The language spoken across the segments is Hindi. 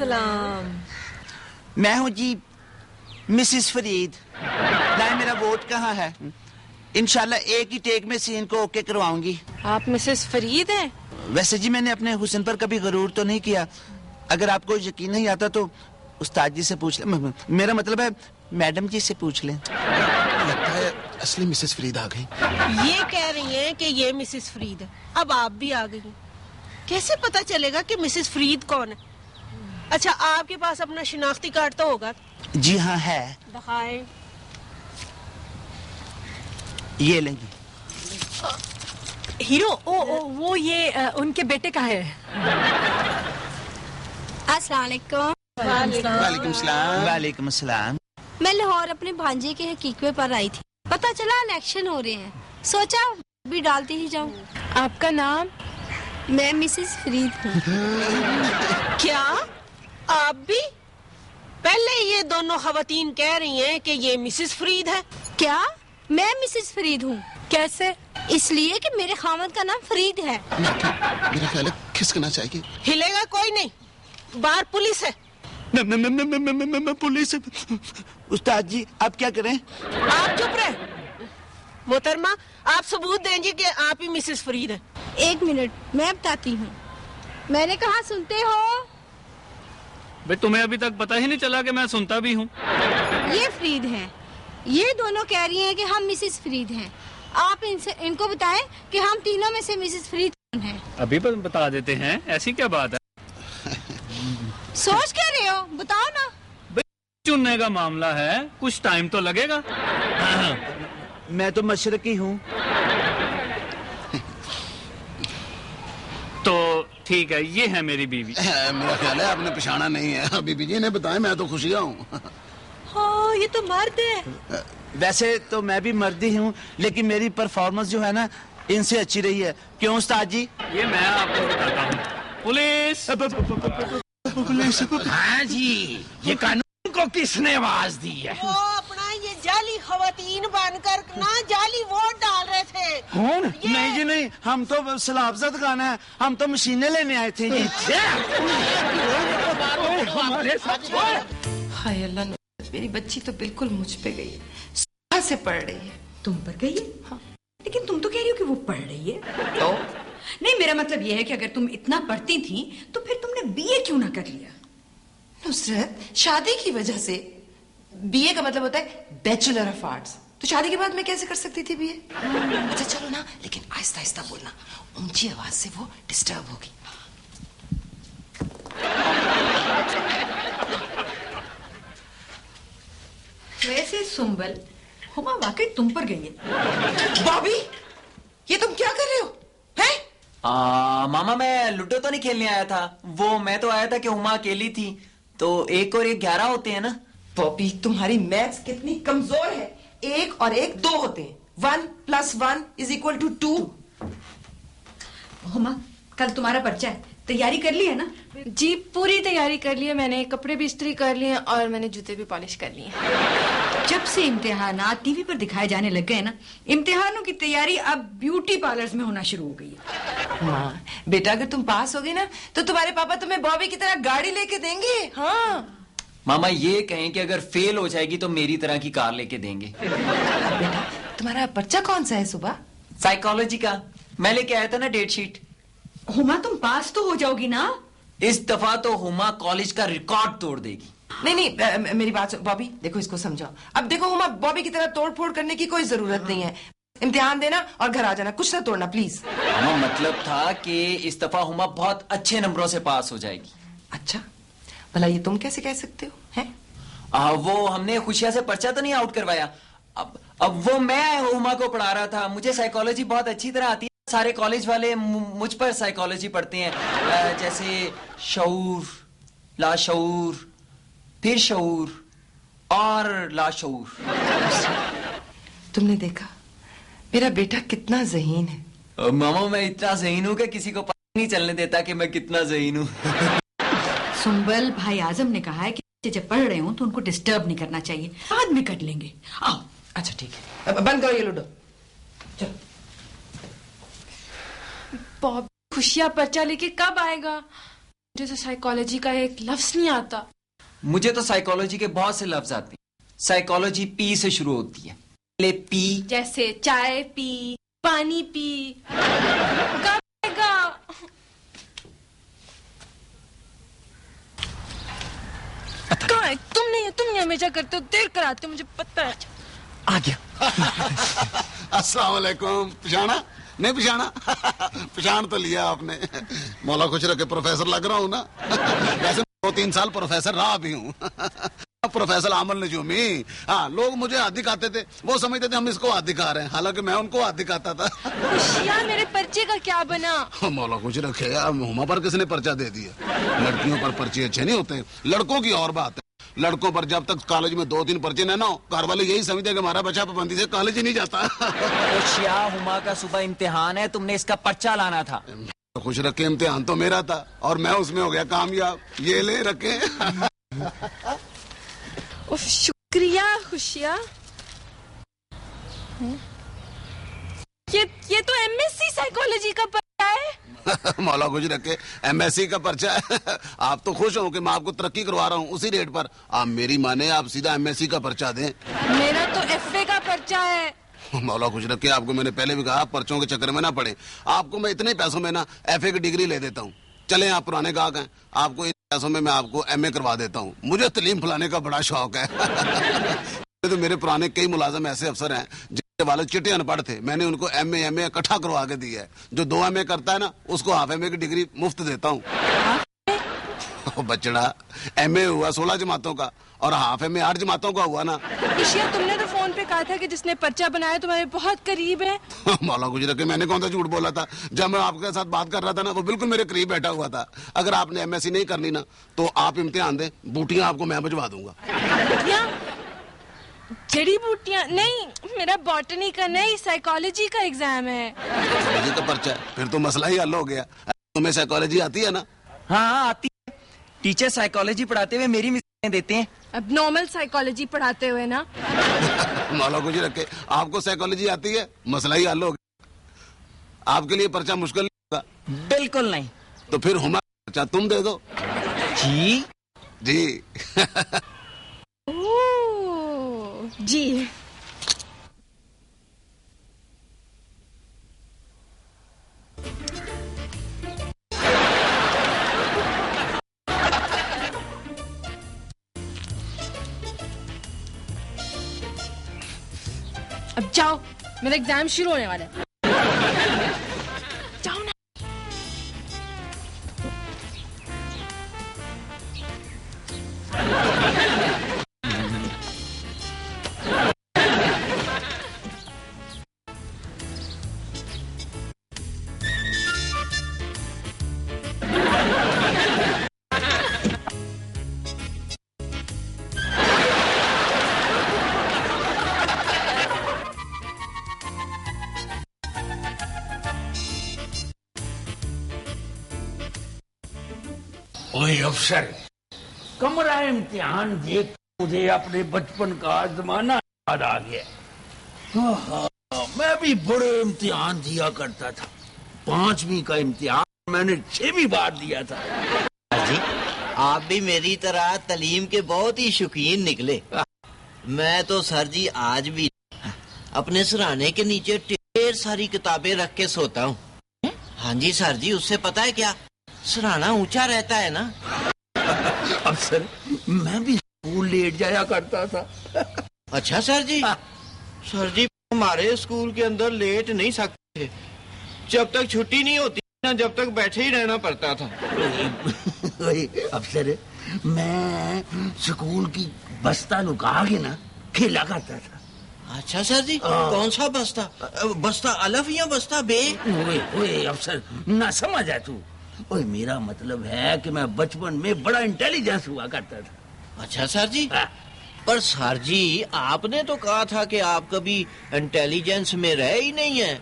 सलाम। मैं हूँ जी मिसिस फरीद। लाए मेरा वोट कहाँ है? इंशाल्लाह एक ही टेक में सीन को ओके करवाऊंगी। आप मिसेस फरीद हैं? वैसे जी मैंने अपने हुस्न पर कभी गरूर तो नहीं किया। अगर आपको यकीन नहीं आता तो उस्ताद जी से पूछ लें। मेरा मतलब है मैडम जी से पूछ लें। लगता है असली मिसेस फरीद आ गई। ये कह रही हैं कि ये मिसेस फरीद है। अब आप भी आ गई। कैसे पता चलेगा कि मिसेस फरीद कौन है? अच्छा, आपके पास अपना शिनाख्ती कार्ड तो होगा? जी हाँ है। दिखाएं। ये लेंगे। हीरो वो ये उनके बेटे का है। अस्सलाम वालेकुम। वालेकुम सलाम। वालेकुम अस्सलाम। मैं लाहौर अपने भांजे के हकीकत पर आई थी। पता चला इलेक्शन हो रहे हैं, सोचा भी डालती ही जाऊं। आपका नाम? मैं मिसेस फरीद हूँ। क्या आप भी? पहले ये दोनों खवातीन कह रही हैं कि ये मिसेस फरीद है। क्या मैं मिसेस फरीद हूँ? कैसे? इसलिए कि मेरे खामद का नाम फरीद है। मेरा ख्याल है खिसकना चाहिए। हिलेगा कोई नहीं, बाहर पुलिस है। मैं पुलिस। उस्ताद जी आप क्या करें? आप चुप रहे। मोहतरमा, आप सबूत देंगे कि आप ही मिसेस फरीद हैं। एक मिनट, मैं बताती हूँ। मैंने कहा सुनते हो? भाई तुम्हें अभी तक पता ही नहीं चला कि मैं सुनता भी हूँ। ये फरीद हैं। ये दोनों कह रही हैं कि हम मिसेस फरीद हैं। आप इनको बताएं कि हम तीनों में से मिसेस फरीद कौन है। अभी बता देते हैं, ऐसी क्या बात है? सोच क्या रहे हो, बताओ ना। चुनने का मामला है, कुछ टाइम तो लगेगा। मैं तो मशरकी हूँ। तो ठीक है, ये है मेरी बीवी। मेरा ख्याल है आपने पछाना नहीं है। बीबी जी ने बताया, मैं तो खुशिया हूँ। हाँ, ये तो मर्द है। वैसे तो मैं भी मर्दी हूँ, लेकिन मेरी परफॉर्मेंस जो है ना इनसे अच्छी रही है। क्यों उस्ताद जी? ये मैं आपको बताता हूँ। पुलिस। हाँ जी, ये कानून को किसने आवाज दी है? वो अपना ये जाली खवातीन बनकर ना जाली वोट डाल रहे थे। कौन? नहीं जी नहीं, हम तो सलाफजत खाना है, हम तो मशीनें लेने आए थे जी। हाय अल्लाह, मेरी बच्ची तो बिल्कुल मुझ पे गई है। सुबह से पढ़ रही है। तुम पर गई है? हाँ। लेकिन तुम तो कह रही हो कि वो पढ़ रही है। तो नहीं, मेरा मतलब ये है कि अगर तुम इतना पढ़ती थी तो फिर तुमने बीए क्यों ना कर लिया? नुसरत, शादी की वजह से। बीए का मतलब होता है बैचलर ऑफ आर्ट्स। तो शादी के बाद मैं कैसे कर सकती थी बीए? अच्छा चलो ना, लेकिन आहिस्ता आहिस्ता बोलना, ऊंची आवाज से वो डिस्टर्ब होगी। वैसे सुंबल, हुमा वाकई तुम पर गई है। बॉबी, ये तुम क्या कर रहे हो? हैं? मामा मैं लूडो तो नहीं खेलने आया था। वो मैं तो आया था कि हुमा अकेली थी, तो 1 और 1 11 होते हैं ना। बॉबी, तुम्हारी मैथ्स कितनी कमजोर है। 1 और 1 2 होते हैं। 1 + 1 = 2। हुमा, कल तुम्हारा पर्चा है, तैयारी कर ली है ना? जी पूरी तैयारी कर ली है मैंने। कपड़े भी इस्त्री कर लिए और मैंने जूते भी पॉलिश कर लिए। जब से इम्तिहानात टीवी पर दिखाए जाने लग गए ना, इम्तिहानों की तैयारी अब ब्यूटी पार्लर्स में होना शुरू हो गई है। हाँ बेटा, अगर तुम पास होगी ना तो तुम्हारे पापा तुम्हें बॉबी की तरह गाड़ी लेके देंगे। हाँ मामा ये कहें कि अगर फेल हो जाएगी तो मेरी तरह की कार लेके देंगे। बेटा, तुम्हारा पर्चा कौन सा है? सुबह साइकोलॉजी का मैं लेके आया था ना, डेट शीट। हुमा, तुम पास तो हो जाओगी ना? इस दफा तो हुमा कॉलेज का रिकॉर्ड तोड़ देगी। नहीं, मेरी बात बॉबी, देखो इसको समझाओ। अब देखो हुमा, बॉबी की तरह तोड़ फोड़ करने की कोई जरूरत नहीं है। इम्तिहान देना और घर आ जाना, कुछ ना तोड़ना प्लीज। मामा मतलब था कि इस दफा हुमा बहुत अच्छे नंबरों से पास हो जाएगी। अच्छा, भला ये तुम कैसे कह सकते हो? हैं? वो हमने खुशिया से पर्चा तो नहीं आउट करवाया। अब वो मैं हुमा को पढ़ा रहा था। मुझे साइकोलॉजी बहुत अच्छी तरह आती है। सारे कॉलेज वाले मुझ पर साइकोलॉजी पढ़ते हैं, जैसे शऊर, लाशऊर, फिर शऊर और लाशऊर। तुमने देखा मेरा बेटा कितना ज़हीन है। मामा मैं इतना ज़हीन हूं कि किसी को पता नहीं चलने देता कि मैं कितना ज़हीन हूं। सुंबल, भाई आजम ने कहा है कि जब पढ़ रहे हो तो उनको डिस्टर्ब नहीं करना चाहिए, बाद में कर लेंगे। आओ। अच्छा ठीक है, बंद करो ये लूडो, चलो। बॉब खुशियां पर्चा लेके कब आएगा? मुझे तो साइकोलॉजी का एक लफ्ज नहीं आता। मुझे तो साइकोलॉजी के बहुत से लफ्ज आते हैं। साइकोलॉजी पी से शुरू होती है। पहले पी जैसे चाय पी, पानी पी। कहाँ है? तुम नहीं हमेशा करते हो, देर कराते हो, मुझे पता है। आ गया। अस्सलाम वालेकुम। पहचाना? नहीं पहचाना? पहचान तो लिया आपने। मौला खुश रखे, प्रोफेसर लग रहा हूँ ना। वैसे 2-3 साल प्रोफेसर रहा भी हूँ। प्रोफेसर आमल नजूमी। हाँ, लोग मुझे हाथ दिखाते थे, वो समझते थे हम इसको हाथ दिखा रहे हैं, हालांकि मैं उनको हाथ दिखाता था। खुशियाँ, मेरे पर्चे का क्या बना? मौला खुश रखे, हुमा पर किसने पर्चा दे दिया? लड़कियों पर पर्चे अच्छे नहीं होते, लड़कों की और बात है। लड़कों पर जब तक कॉलेज में 2-3 पर्चे न हो, घर वाले यही समझते हैं कि हमारा बच्चा पाबंदी से कॉलेज ही नहीं जाता। हुमा का सुबह इम्तिहान है, तुमने इसका पर्चा लाना था। खुश रखे, इम्तिहान तो मेरा था और मैं उसमें हो गया कामयाब। ये ले रखे। शुक्रिया खुशिया। ये तो एमएससी साइकोलॉजी का पर्चा है। मौला खुश रखे, एमएससी का पर्चा है। आप तो खुश हो कि मैं आपको तरक्की करवा रहा हूँ उसी रेट पर। आप मेरी माने, आप सीधा एमएससी का पर्चा दें। मेरा तो एफए का पर्चा है। मौला खुश रखे, आपको मैंने पहले भी कहा पर्चों के चक्कर में ना पड़े। आपको मैं इतने पैसों में ना एफए की डिग्री ले देता हूँ। चले, आप पुराने गाहक हैं, आपको इन पैसों में मैं आपको एमए करवा देता हूँ। मुझे तलीम फुलाने का बड़ा शौक है। तो मेरे पुराने कई मुलाजिम ऐसे अफसर हैं जिनके वाले चिट्टे अनपढ़ थे, मैंने उनको एमए इकट्ठा करवा के दिया है। जो 2 एमए करता है ना, उसको हाफ एमए की डिग्री मुफ्त देता हूँ। बचड़ा, एमए हुआ 16 जमातों का और हाफ एमए 8 जमातों का हुआ ना। खुशिया, तुमने तो फोन पे कहा था कि जिसने पर्चा बनाया तुम्हारे बहुत करीब है। मौला गुजर के, मैंने कौन सा झूठ बोला था? जब मैं आपके साथ बात कर रहा था ना, वो बिल्कुल मेरे करीब बैठा हुआ था। अगर आपने एमएससी नहीं करनी ना, तो आप इम्तिहान दें, बूटियां आपको मैं भिजवा दूंगा। जड़ी बूटियां नहीं, मेरा बॉटनी का नहीं, साइकोलॉजी का एग्जाम है। साइकोलॉजी का पर्चा है, फिर तो मसला ही हल हो गया। तुम्हें साइकोलॉजी आती है ना? हाँ आती है। टीचर साइकोलॉजी पढ़ाते हुए मेरी मिसालें देते हैं। अब नॉर्मल साइकोलॉजी पढ़ाते हुए ना। मौला कुछ रखे, आपको साइकोलॉजी आती है, मसला ही हल हो गया। आपके लिए पर्चा मुश्किल नहीं होगा? बिल्कुल नहीं। तो फिर हुमा पर्चा तुम दे दो। जी जी। जी। अब जाओ, मेरा एग्जाम शुरू होने वाला है। जाओ ना। ओए अफसर, कमरा इम्तिहान देख मुझे अपने बचपन का जमाना याद आ गया। मैं भी बड़े इम्तिहान दिया करता था। 5वीं का इम्तिहान मैंने 6वीं बार दिया था। जी, आप भी मेरी तरह तालीम के बहुत ही शौकीन निकले। मैं तो सर जी आज भी अपने सिरहाने के नीचे ढेर सारी किताबें रख के सोता हूँ। हाँ जी सर जी, उससे पता है क्या, सिरहाना ऊंचा रहता है ना। अफसर, मैं भी स्कूल लेट जाया करता था। अच्छा सर जी। सर जी, हमारे स्कूल के अंदर लेट नहीं सकते थे। जब तक छुट्टी नहीं होती ना, जब तक बैठे ही रहना पड़ता था। अफसर, मैं स्कूल की बस्ता लुका के ना खेला करता था। अच्छा सर जी, कौन सा बस्ता? बस्ता अलफ या बस्ता बे? ओए अफसर, ना समझ आ तू। ओए, मेरा मतलब है कि मैं बचपन में बड़ा इंटेलिजेंस हुआ करता था। अच्छा सर जी। पर सर जी, आपने तो कहा था कि आप कभी इंटेलिजेंस में रहे ही नहीं है।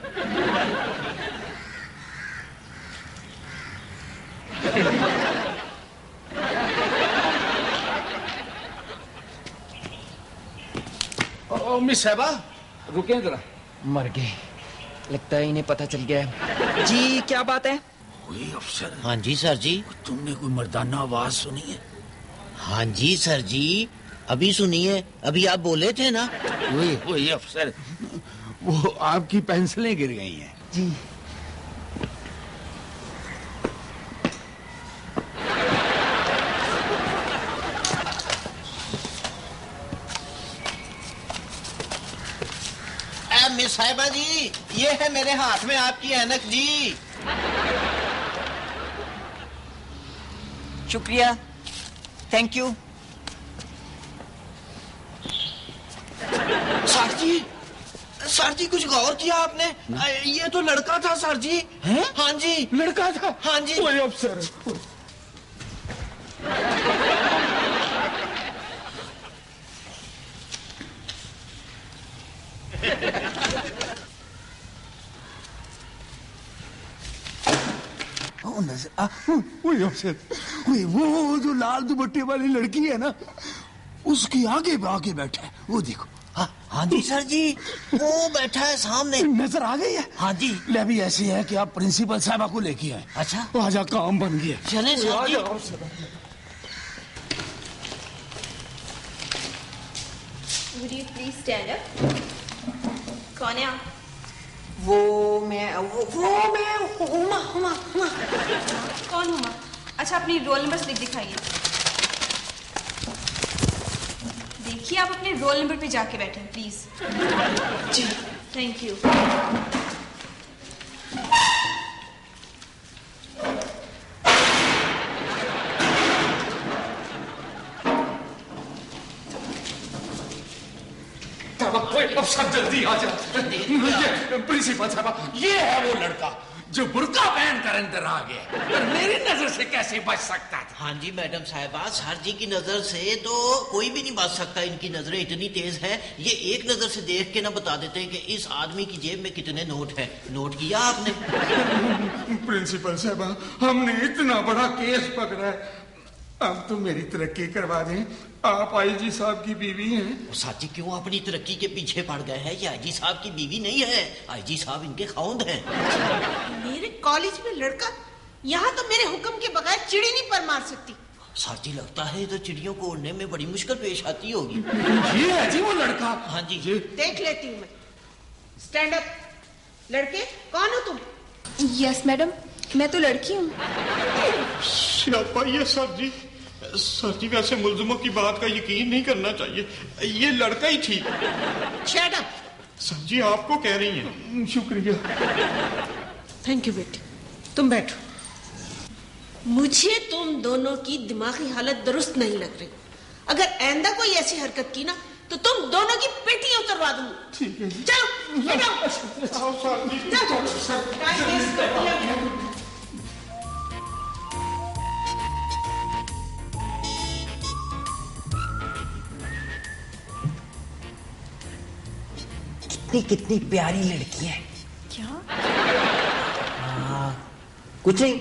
मिस साहबा, रुके जरा। मर गए, लगता है इन्हें पता चल गया है। जी क्या बात है? ओए अफसर। हाँ जी सर जी। तुमने कोई मर्दाना आवाज सुनी है? हाँ जी सर जी, अभी सुनिए, अभी आप बोले थे ना। ओए अफसर, वो आपकी पेंसिलें गिर गई हैं। जी। मिस साहिबा जी, ये है मेरे हाथ में आपकी ऐनक जी। शुक्रिया, थैंक यू। सर जी कुछ गौर किया आपने? ये तो लड़का था सर जी। हैं? हाँ जी, लड़का था। हाँ जी। ओए अफसर, वो जो लाल दुपट्टे वाली लड़की है ना, उसकी आगे आके बैठा है, वो देखो। हाँ जी सर जी, वो बैठा है सामने। नजर आ गई है? हाँ जी। ले भी ऐसी है कि आप प्रिंसिपल साहबा को लेके आए। अच्छा, आजा, काम बन गया। चले sir ji. Would you please stand up? कौन है आप? वो मैं हुमा। कौन हुमा? अच्छा, अपनी रोल नंबर स्लिप दिखाइए। देखिए, आप अपने रोल नंबर पे जाके बैठे प्लीज। Ji, thank you. अफसर जल्दी आ जा। प्रिंसिपल साहब, ये है वो लड़का जो बुर्का पहन कर अंदर आ गया। मेरी नजर से कैसे बच सकता था? हाँ जी मैडम साहिबा, सर जी की नजर से तो कोई भी नहीं बच सकता। इनकी नजरें इतनी तेज है, ये एक नजर से देख के ना बता देते हैं कि इस आदमी की जेब में कितने नोट है। नोट किया आपने? प्रिंसिपल साहबा, हमने इतना बड़ा केस पकड़ा है, अब तो मेरी तरक्की करवा दें। आप आईजी साहब की बीवी हैं। साथी क्यों अपनी तरक्की के पीछे पड़ गए हैं? ये आईजी साहब की बीवी नहीं है, आईजी साहब इनके खाउंद हैं। मेरे कॉलेज में लड़का, यहाँ तो मेरे हुक्म के बगैर चिड़ी नहीं पर मार सकती। साथी लगता है तो चिड़ियों को उड़ने में बड़ी मुश्किल पेश आती होगी। ये है जी वो लड़का। हाँ जी। देख लेती हूँ मैं। Stand up. लड़के, कौन हो तुम? यस मैडम, मैं तो लड़की हूँ। ये सर जी वैसे मुल्जिमों की बात का यकीन नहीं करना चाहिए, ये लड़का ही ठीक है। Shut up. सर जी आपको कह रही हैं। शुक्रिया। थैंक यू बेटी, तुम बैठो। मुझे तुम दोनों की दिमागी हालत दुरुस्त नहीं लग रही। अगर आइंदा कोई ऐसी हरकत की ना तो तुम दोनों की पेटियां उतरवा दूंगी। ठीक है। चलो कितनी प्यारी लड़की है। क्या? कुछ नहीं।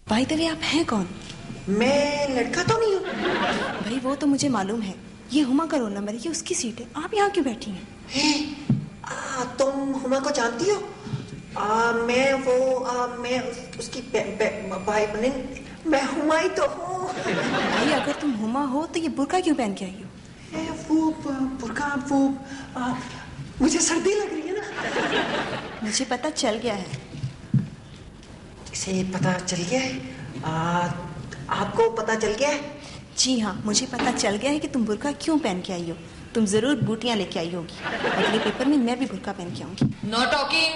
भाई तभी आप हैं कौन? मैं लड़का तो नहीं हूँ। भाई वो तो मुझे मालूम है, ये हुमा का रोल नंबर है, ये उसकी सीट है। आप यहाँ क्यों बैठी हैं? तुम हुमा को जानती हो? मैं उसकी भाई बहन, मैं हुमा ही तो हूँ। भाई अगर तुम हुमा हो तो ये बुर्का क्यों पहन के आई हो? मुझे सर्दी लग रही है ना। मुझे पता चल गया है। इसे पता चल गया है? आपको पता चल गया है? जी हाँ, मुझे पता चल गया है कि तुम बुर्का क्यों पहन के आई हो। तुम जरूर बूटियां लेके आई होगी। अगले पेपर में मैं भी बुर्का पहन के आऊंगी। Know talking.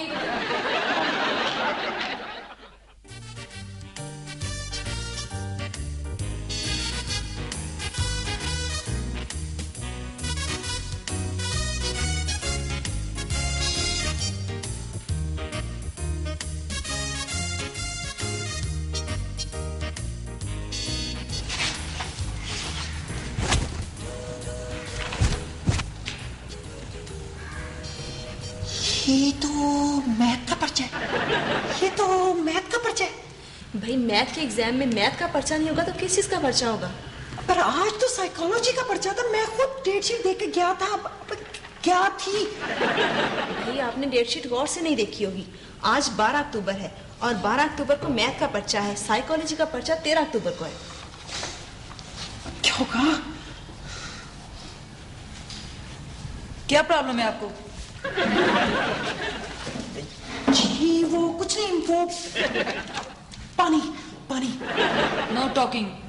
ये तो मैथ का पर्चा है। भाई मैथ के एग्जाम में मैथ का पर्चा नहीं होगा तो किस चीज का पर्चा होगा? पर आज तो साइकोलॉजी का पर्चा था। मैं खुद डेट शीट देख के गया था। क्या थी? भाई आपने डेट शीट गौर से नहीं देखी होगी। आज 12 अक्टूबर है और 12 अक्टूबर को मैथ का पर्चा है, साइकोलॉजी का पर्चा 13 अक्टूबर को है। क्या कहा? क्या प्रॉब्लम है आपको? जी वो कुछ नहीं, वो पानी पानी। Know talking.